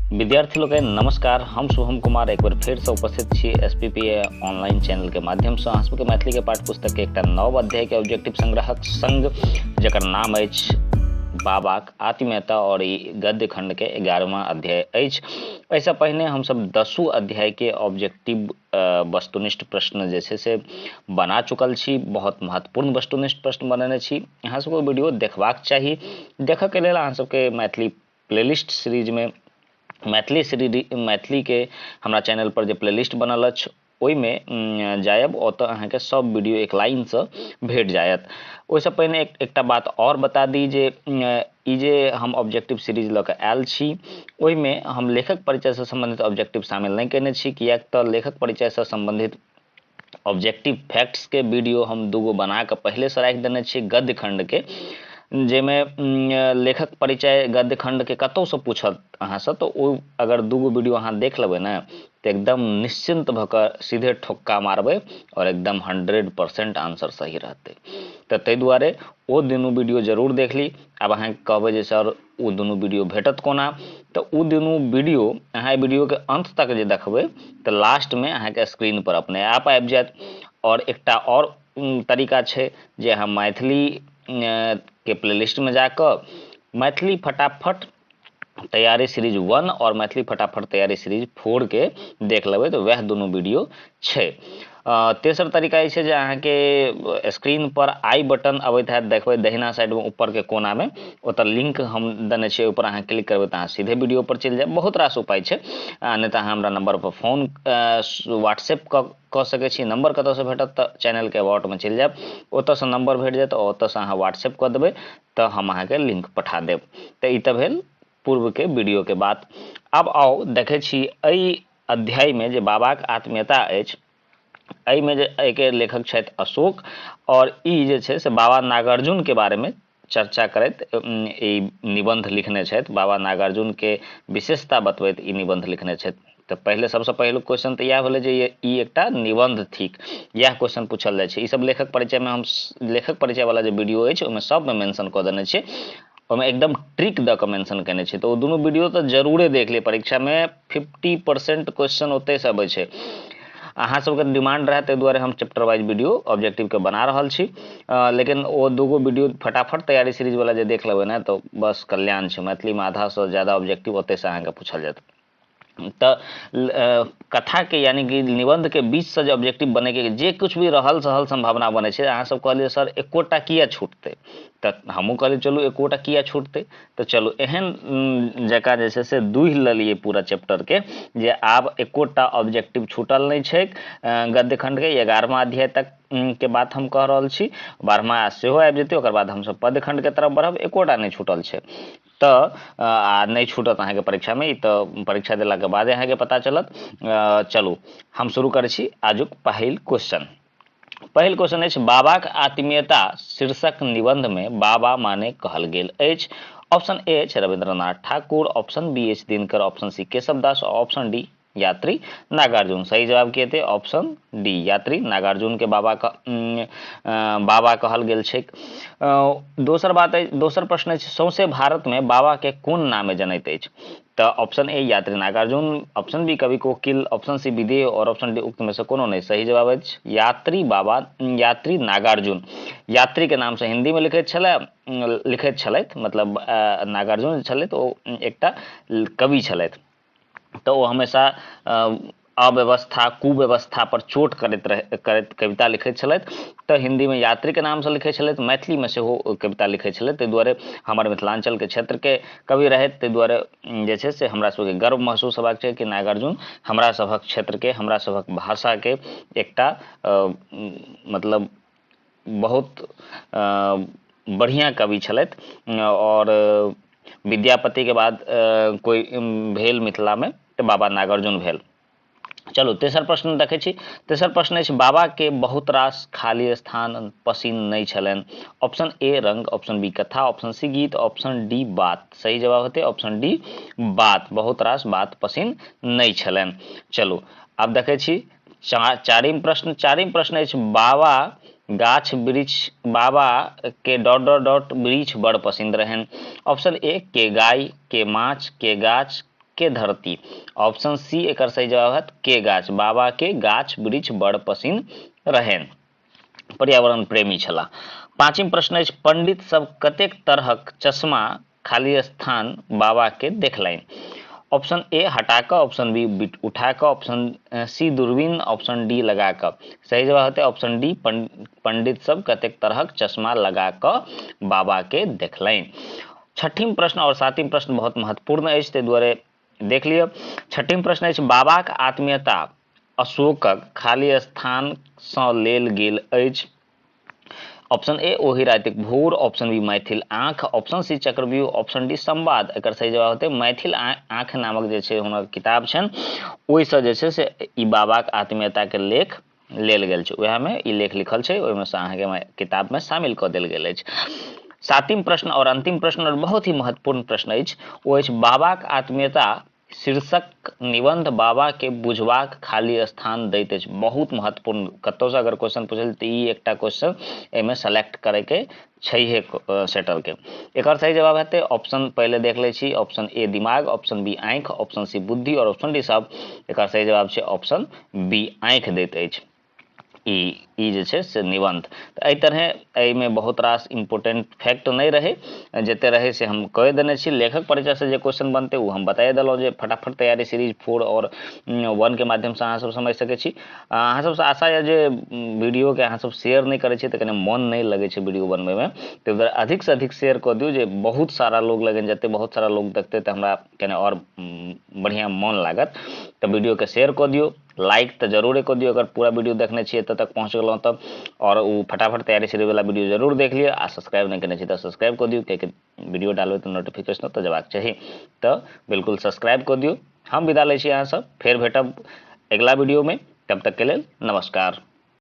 विद्यार्थी लोग नमस्कार, हम शुभम कुमार एक बार फिर से उपस्थित छी एसपीपीए ऑनलाइन चैनल के माध्यम से अहाँ सबके मैथिली के पाठ्य पुस्तक के एक नव अध्याय के ऑब्जेक्टिव संग्रहक संग जकर नाम अछि बाबाक आत्मीयता और ई गद्य खंड के 11वां अध्याय अछि। एहिसँ पहिने हम सब 10वां अध्याय के ऑब्जेक्टिव वस्तुनिष्ठ प्रश्न जे छै से बना चुकल छी। बहुत महत्वपूर्ण वस्तुनिष्ठ प्रश्न बनेने छी। अहाँ सबके वीडियो देखबाक चाही। देखऽ के लेल अहाँ सबके मैथिली प्लेलिस्ट सीरीज में मैथिली के हमरा चैनल पर जे प्लेलिस्ट बनल अछि ओहिमे जायब, ओतऽ अहाँके सब वीडियो एक लाइन से भेट जायत। ओहिसँ पहिने एकटा बात और बता दी जे ई जे हम ऑब्जेक्टिव सीरीज लऽ कऽ आयल छी ओहिमे हम लेखक परिचय से संबंधित ऑब्जेक्टिव शामिल नहि केने छी, किएक तऽ लेखक परिचय से संबंधित ऑब्जेक्टिव फैक्ट्स के वीडियो हम दूगो बना कऽ पहले से राखि देने छी गद्य खंड के, जाहिमे लेखक परिचय गद्य खंड के कतौ से पूछत अहाँ से, तो ओ अगर दूगो वीडियो अहाँ देख लेबै ने तो एकदम निश्चिंत भऽ कऽ सीधे ठोक्का मारबै और एकदम 100% आंसर सही रहतै। तऽ ताहि दुआरे ओ दुनू वीडियो जरूर देख ली। आब अहाँ कहबै जे सर ओ दुनू वीडियो भेटत कोना, तऽ ओ दुनू वीडियो अहाँ वीडियो के अंत तक जे देखबै तऽ लास्ट में अहाँके स्क्रीन पर अपने आप आबि जायत। और एकटा और तरीका छै जे अहाँ मैथिली के प्लेलिस्ट में जाकर मैथिली फटाफट तैयारी सीरीज 1 और मैथिली फटाफट तैयारी सीरीज 4 के देख लेबै तो वह दोनों वीडियो छै। तेसर तरीका ई छै जे अहाँके स्क्रीन पर आई बटन अबैत हैत, देखबै दहिना साइड में ऊपर के कोना में, ओतऽ लिंक हम देने छियै, ऊपर अहाँ क्लिक करबै तऽ अहाँ सीधे वीडियो पर चलि जायब। बहुत रास उपाय छै, नहि तऽ अहाँ हमरा नंबर पर फोन व्हाट्सएप कऽ सकै छी। नंबर कतऽसँ भेटत तऽ चैनल के अबाउट में चलि जायब, ओतऽसँ नंबर भेट जायत, ओतऽसँ अहाँ व्हाट्सएप कऽ देबै तऽ हम अहाँके लिंक पठा देब। तऽ ई तऽ भेल पूर्व के वीडियो के बात। अब आओ देखे छी एहि अध्याय में जे बाबाक आत्मीयता अछि, एहिमे जे एके लेखक छथि अशोक, और ई जे छै से बाबा नागार्जुन के बारे में चर्चा करैत ई निबंध लिखने छथि। बाबा नागार्जुन के विशेषता बतबैत ई निबंध लिखने छथि। तऽ पहले सबसे पहले क्वेश्चन तऽ इएह भेलै जे ई एकटा निबंध थिक, इएह क्वेश्चन पूछल जाइ छै। ई सब लेखक परिचय में हम लेखक परिचय वाला जे वीडियो अछि ओहिमे सब में मेंशन कऽ देने छियै, ओहिमे एकदम ट्रिक दऽ कऽ मेंशन केने छै। तो दोनों वीडियो तो जरूरे देख लिए, परीक्षा में 50% क्वेश्चन ओतै से अबै छै। अहाँ सबके डिमांड रहे ताहि दुआरे हम चैप्टर वाइज वीडियो ऑब्जेक्टिव के बना रहल छी, लेकिन वो दूगो वीडियो फटाफट तैयारी सीरीज वाला जे देख लेबै ने तो बस कल्याण छै। मैथिली में आधा से ज्यादा ऑब्जेक्टिव ओतै से अहाँके पूछल जायत। तऽ कथा के यानी कि निबंध के बीच से जे ऑब्जेक्टिव बने के जे कुछ भी रहल सहल संभावना बने छै, अहाँ सब कहलिए सर एकोटा किया छूटते, तऽ हमहूँ कहलिए चलू एकोटा किया छूटते, तो चलू एहन जगह जे छै से दूहि लेलिए पूरा चैप्टर के जे आब एकोटा ऑब्जेक्टिव छूटल नहीं छै। गद्य खंड के 11वां अध्याय तक के बात हम कह रहल छी, 12वां सेहो आबि जेतै, ओकर बाद हमसब पद्य खंड के तरफ बढ़ब, एकोटा नहीं छूटल छै। तऽ आ नहीं छूटत अहाँके परीक्षा में, ई तऽ परीक्षा देला के बादे अहाँके पता चलत। चलू हम शुरू करै छी आजुक पहिल क्वेश्चन। पहिल क्वेश्चन अछि बाबाक आत्मीयता शीर्षक निबंध में बाबा माने कहल गेल अछि। ऑप्शन ए छै रविंद्रनाथ ठाकुर, ऑप्शन बी अछि दिनकर, ऑप्शन सी केशव दास, ऑप्शन डी यात्री नागार्जुन। सही जवाब की हेतै? ऑप्शन डी यात्री नागार्जुन के बाबा कहल गेल छै। दोसर प्रश्न अछि सौंसे भारत में बाबा के कोन नामे जनैत अछि? तो ऑप्शन ए यात्री नागार्जुन, ऑप्शन बी कवि कोकिल, ऑप्शन सी विदेह और ऑप्शन डी उक्त में से कोनो नहीं। सही जवाब अछि यात्री नागार्जुन। यात्री के नाम से हिंदी में लिखैत छलथि, मतलब नागार्जुन छलथि ओ एकटा कवि छलथि। तो वो हमेशा अव्यवस्था कुव्यवस्था पर चोट करैत कविता लिखैत छलथि। तो हिंदी में यात्री के नाम से लिखै छलथि, मैथिली में सेहो कविता लिखै छलथि। ताहि दुआरे हमर मिथिलांचल के क्षेत्र के कवि रहथि, ताहि दुआरे जे छै से हमरा सबके गर्व महसूस हेबाक चाही कि नागार्जुन हमरा सभक क्षेत्र के, हमरा सभक भाषा के एकटा मतलब बहुत बढ़िया कवि छलथि। और विद्यापति के बाद कोई भेल मिथिला में तो बाबा नागार्जुन भेल। चलो तेसर प्रश्न देखै छी। तेसर प्रश्न अछि बाबा के बहुत रास खाली स्थान पसिन नहीं छलनि। ऑप्शन ए रंग, ऑप्शन बी कथा, ऑप्शन सी गीत, ऑप्शन डी बात। सही जवाब हेतै ऑप्शन डी बात, बहुत रास बात पसिन नहीं छलनि। चलो आब देखै छी चारिम प्रश्न अछि बाबा गाछ वृक्ष बाबा के ... वृक्ष बड़ पसंद रहन। ऑप्शन ए के गाय, के माछ, के गाछ, के धरती। ऑप्शन सी एकर सही जवाब है के गाछ। बाबा के गाछ वृक्ष बड़ पसिन रहनि, पर्यावरण प्रेमी छलाह। पाँचम प्रश्न अछि पंडित सब कतेक तरहक चश्मा खाली स्थान बाबा के देखलनि। ऑप्शन ए हटा कऽ, ऑप्शन बी उठा कऽ, ऑप्शन सी दूरबीन, ऑप्शन डी लगा कऽ। सही जवाब होते ऑप्शन डी, पंडित सब कतेक तरहक चश्मा लगा कऽ बाबा के देखलनि। छठिम प्रश्न और सातम प्रश्न बहुत महत्वपूर्ण अछि, ताहि दुआरे देख लिअ। छठिम प्रश्न अछि बाबाक आत्मीयता अशोकक खाली स्थान सँ लेल गेल अछि। ऑप्शन ए ओहि रातिक भोर, ऑप्शन बी मैथिल आँख, ऑप्शन सी चक्रव्यूह, ऑप्शन डी संवाद। एकर सही जवाब होते मैथिल आँख नामक जे छै हुनकर किताब छनि, ओहिसँ जे छै से ई बाबाक आत्मीयता के लेख लेल गेल छै, उएहमे ई लेख लिखल छै, ओहिमे से अहाँके किताबमे शामिल कऽ देल गेल अछि। सातम प्रश्न और अंतिम प्रश्न और बहुत ही महत्वपूर्ण प्रश्न अछि, ओ अछि बाबाक आत्मीयता शीर्षक निबंध बाबा के बुझबाक खाली स्थान दैत अछि। बहुत महत्वपूर्ण, कतौ से अगर क्वेश्चन पूछल तऽ ई एकटा क्वेश्चन एहिमे सेलेक्ट करे के छैहे सेटल के। एकर सही जवाब हेतै ऑप्शन पहले देख ले छी, ऑप्शन ए दिमाग, ऑप्शन बी आँखि, ऑप्शन सी बुद्धि और ऑप्शन डी सब। एकर सही जवाब छै ऑप्शन बी आँखि दैत अछि ई जे छै से निबंध। तऽ एहि तरहे एहिमे बहुत रास इम्पोर्टेंट फैक्ट नहीं रहे, जते रहे से हम कह देने छी। लेखक परिचय से जे क्वेश्चन बनते वो हम बताए देलहुँ, जे फटाफट तैयारी सीरीज 4 और 1 के माध्यम से अहाँ सब समझ सकै छी। अहाँ सबसे आशा है जे वीडियो के अहाँ सब शेयर नहीं करे छी तऽ कने मन नहीं लगे छै वीडियो बनबे में, तो अधिक से अधिक शेयर कऽ दियौ, जे बहुत सारा लोग लगन जते बहुत सारा लोग देखते तऽ हमरा कने और बढ़िया मन लागत। तो वीडियो के शेयर कऽ दियौ, लाइक तो जरूर कऽ दियौ अगर पूरा वीडियो देखने छी एतऽ तक पहुँच गेलहुँ तब, और वो फटाफट तैयारी सीरीज वाला वीडियो जरूर देख लिअ। आ सब्सक्राइब नहीं करने छी तो सब्सक्राइब कऽ दियौ, कियाकि वीडियो डालबै तऽ नोटिफिकेशन तऽ जबाक चाही, तो बिल्कुल सब्सक्राइब कऽ दियौ। हम विदा लै छी अहाँ सब, फेर भेटब अगला वीडियो में, तब तक के लेल नमस्कार।